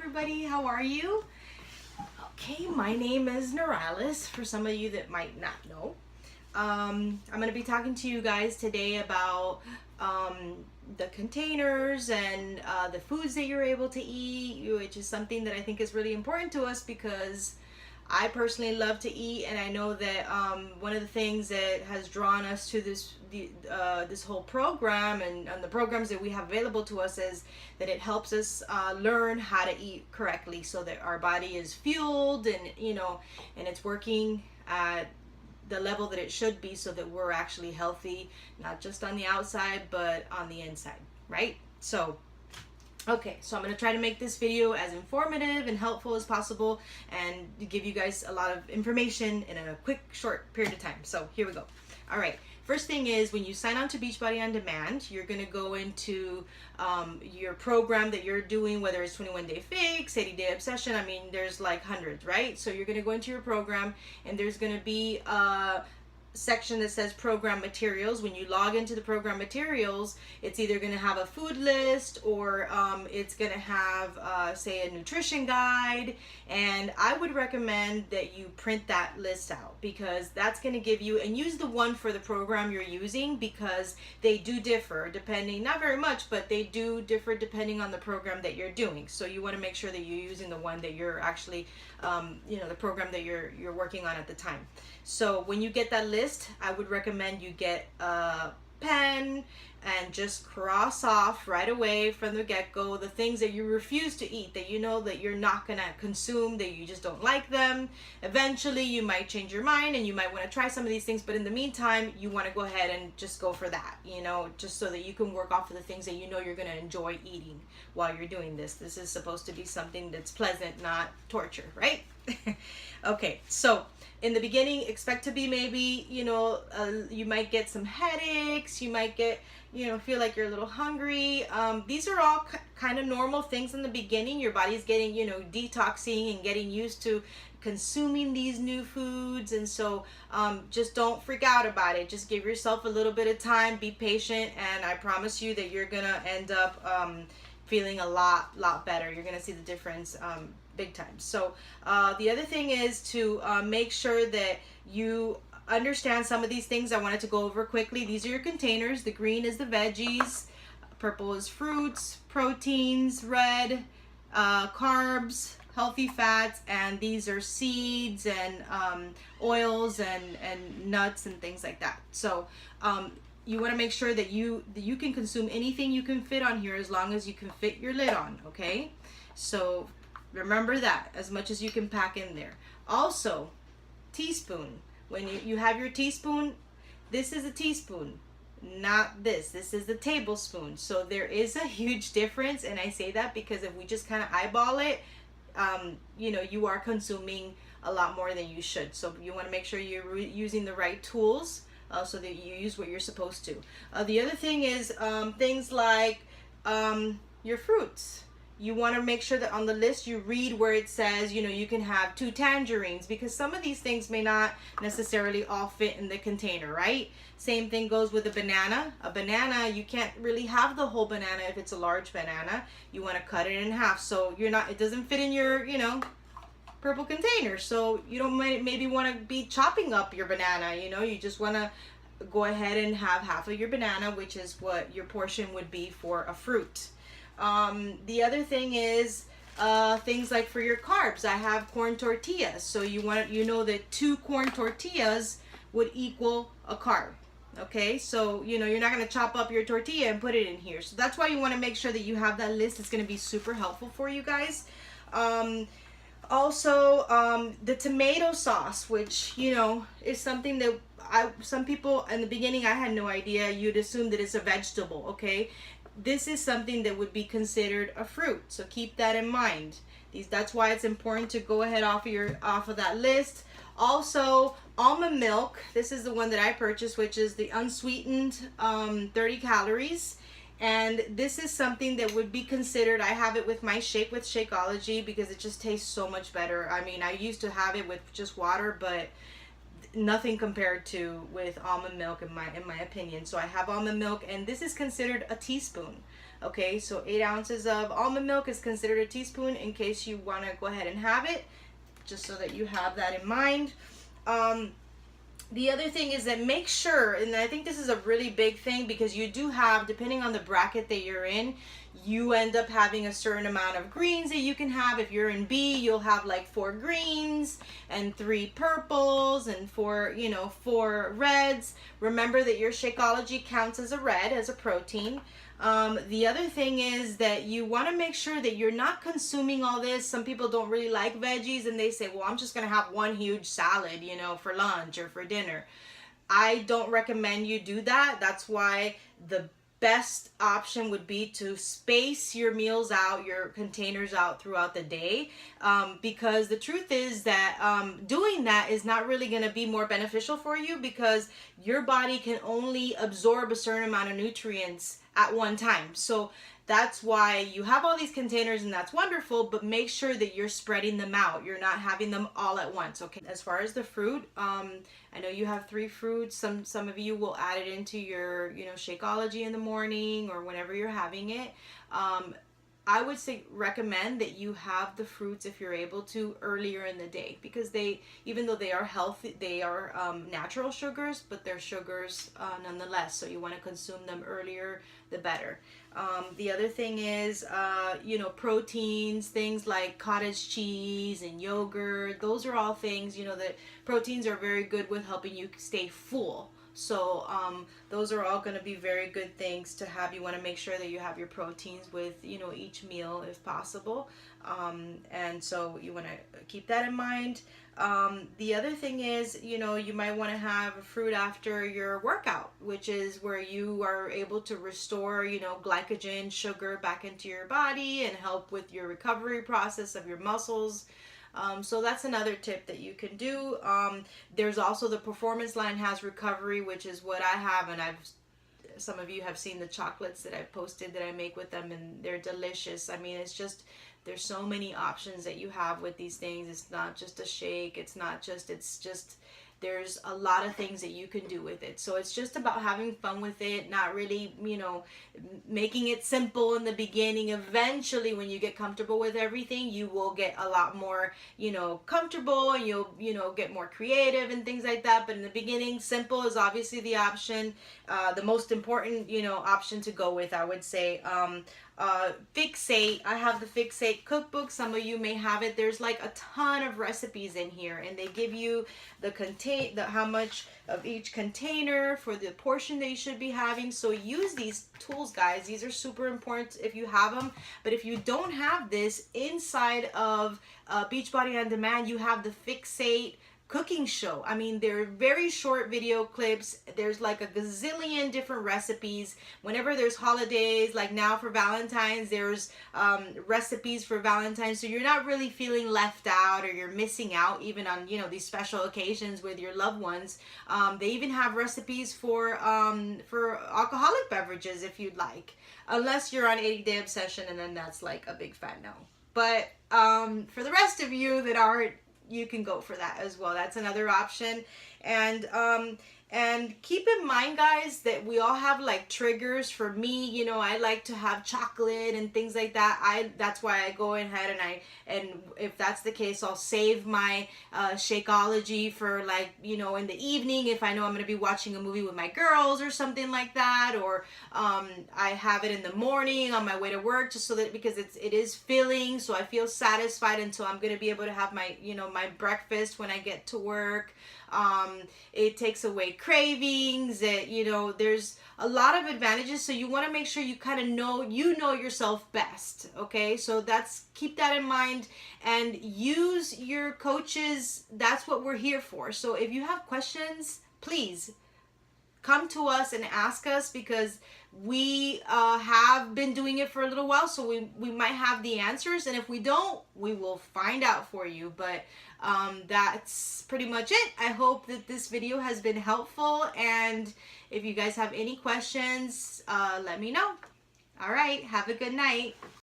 everybody, how are you? Okay, my name is Neuralis, for some of you that might not know. I'm going to be talking to you guys today about the containers and the foods that you're able to eat, which is something that I think is really important to us because I personally love to eat, and I know that one of the things that has drawn us to this whole program and the programs that we have available to us is that it helps us learn how to eat correctly, so that our body is fueled and and it's working at the level that it should be, so that we're actually healthy, not just on the outside but on the inside, right? Okay, so I'm going to try to make this video as informative and helpful as possible and give you guys a lot of information in a quick, short period of time. So here we go. All right, first thing is when you sign on to Beachbody On Demand, you're going to go into your program that you're doing, whether it's 21 Day Fix, 80 Day Obsession. I mean, there's like hundreds, right? So you're going to go into your program and there's going to be section that says program materials. When you log into the program materials, it's either going to have a food list or it's going to have say a nutrition guide, and I would recommend that you print that list out, because that's going to give you, and use the one for the program you're using, because they do differ depending, not very much, but they do differ depending on the program that you're doing. So you want to make sure that you're using the one that you're actually the program that you're working on at the time. So when you get that list, I would recommend you get a pen and just cross off right away from the get-go the things that you refuse to eat, that you know that you're not gonna consume, that you just don't like them. Eventually you might change your mind and you might want to try some of these things, but in the meantime you want to go ahead and just go for that, just so that you can work off of the things that you know you're going to enjoy eating while you're doing this. This is supposed to be something that's pleasant, not torture, right? Okay, so in the beginning, expect to be maybe, you might get some headaches, you might get, feel like you're a little hungry. These are all kind of normal things in the beginning. Your body's getting, detoxing and getting used to consuming these new foods. And so just don't freak out about it. Just give yourself a little bit of time, be patient, and I promise you that you're going to end up feeling a lot better. You're going to see the difference big time. So the other thing is to make sure that you understand some of these things. I wanted to go over quickly. These are your containers. The green is the veggies, purple is fruits, proteins, red carbs, healthy fats, and these are seeds and oils and nuts and things like that. So you want to make sure that you can consume anything you can fit on here, as long as you can fit your lid on, okay? So remember that, as much as you can pack in there. Also, teaspoon. When you have your teaspoon, this is a teaspoon, not this. This is the tablespoon. So there is a huge difference, and I say that because if we just kind of eyeball it, you are consuming a lot more than you should. So you want to make sure you're using the right tools so that you use what you're supposed to. The other thing is things like your fruits. You want to make sure that on the list you read where it says, you can have 2 tangerines, because some of these things may not necessarily all fit in the container, right? Same thing goes with a banana. A banana, you can't really have the whole banana if it's a large banana. You want to cut it in half, so it doesn't fit in your, purple container. So you don't maybe want to be chopping up your banana, you just want to go ahead and have half of your banana, which is what your portion would be for a fruit. The other thing is things like for your carbs. I have corn tortillas, so you know that 2 corn tortillas would equal a carb. Okay, so you're not going to chop up your tortilla and put it in here. So that's why you want to make sure that you have that list. It's going to be super helpful for you guys. Also, the tomato sauce, which is something that some people in the beginning, I had no idea. You'd assume that it's a vegetable. Okay, this is something that would be considered a fruit, so keep that in mind. That's why it's important to go ahead off of that list. Also, almond milk. This is the one that I purchased, which is the unsweetened 30 calories. And this is something that would be considered, I have it with my shake with Shakeology because it just tastes so much better. I mean, I used to have it with just water, but nothing compared to with almond milk in my opinion. So I have almond milk, and this is considered a teaspoon. Okay, so 8 ounces of almond milk is considered a teaspoon, in case you want to go ahead and have it, just so that you have that in mind. The other thing is that make sure, and I think this is a really big thing, because you do have, depending on the bracket that you're in, you end up having a certain amount of greens that you can have. If you're in B, you'll have like 4 greens and 3 purples and 4, 4 reds. Remember that your Shakeology counts as a red, as a protein. The other thing is that you want to make sure that you're not consuming all this. Some people don't really like veggies, and they say, well, I'm just going to have one huge salad, for lunch or for dinner. I don't recommend you do that. That's why the best option would be to space your meals out, your containers out throughout the day, because the truth is that doing that is not really going to be more beneficial for you, because your body can only absorb a certain amount of nutrients at one time. So that's why you have all these containers, and that's wonderful, but make sure that you're spreading them out. You're not having them all at once, okay? As far as the fruit, I know you have 3 fruits. Some of you will add it into your, Shakeology in the morning or whenever you're having it. I would recommend that you have the fruits, if you're able to, earlier in the day, because even though they are healthy, they are natural sugars, but they're sugars nonetheless. So you want to consume them earlier, the better. The other thing is, proteins, things like cottage cheese and yogurt. Those are all things, that proteins are very good with helping you stay full. So those are all going to be very good things to have. You want to make sure that you have your proteins with, each meal if possible. And so you want to keep that in mind. The other thing is, you might want to have a fruit after your workout, which is where you are able to restore, glycogen, sugar back into your body and help with your recovery process of your muscles. So that's another tip that you can do. There's also the Performance line has recovery, which is what I have, and some of you have seen the chocolates that I've posted that I make with them, and they're delicious. I mean, it's just, there's so many options that you have with these things. It's not just a shake. It's just there's a lot of things that you can do with it. So it's just about having fun with it, not really, making it simple in the beginning. Eventually, when you get comfortable with everything, you will get a lot more, comfortable, and you'll, get more creative and things like that. But in the beginning, simple is obviously the option, the most important, option to go with, I would say. Fixate. I have the Fixate cookbook. Some of you may have it. There's like a ton of recipes in here, and they give you how much of each container for the portion that you should be having. So use these tools, guys. These are super important if you have them. But if you don't have this, inside of Beachbody On Demand, you have the Fixate cooking show. I mean, they're very short video clips. There's like a gazillion different recipes. Whenever there's holidays, like now for Valentine's, there's recipes for Valentine's. So you're not really feeling left out, or you're missing out even on, these special occasions with your loved ones. They even have recipes for alcoholic beverages if you'd like, unless you're on 80-day obsession, and then that's like a big fat no. But for the rest of you that aren't, you can go for that as well. That's another option. And keep in mind, guys, that we all have like triggers. For me, I like to have chocolate and things like that. That's why I go ahead and if that's the case, I'll save my Shakeology for like, in the evening, if I know I'm going to be watching a movie with my girls or something like that. Or I have it in the morning on my way to work, just so that, because it is filling, so I feel satisfied until I'm going to be able to have my, my breakfast when I get to work. It takes away cravings. There's a lot of advantages, so you want to make sure you kind of know yourself best. Okay, so keep that in mind, and use your coaches. That's what we're here for. So if you have questions, please come to us and ask us, because we have been doing it for a little while, so we might have the answers, and if we don't, we will find out for you. But that's pretty much it. I hope that this video has been helpful, and if you guys have any questions, let me know. All right, have a good night.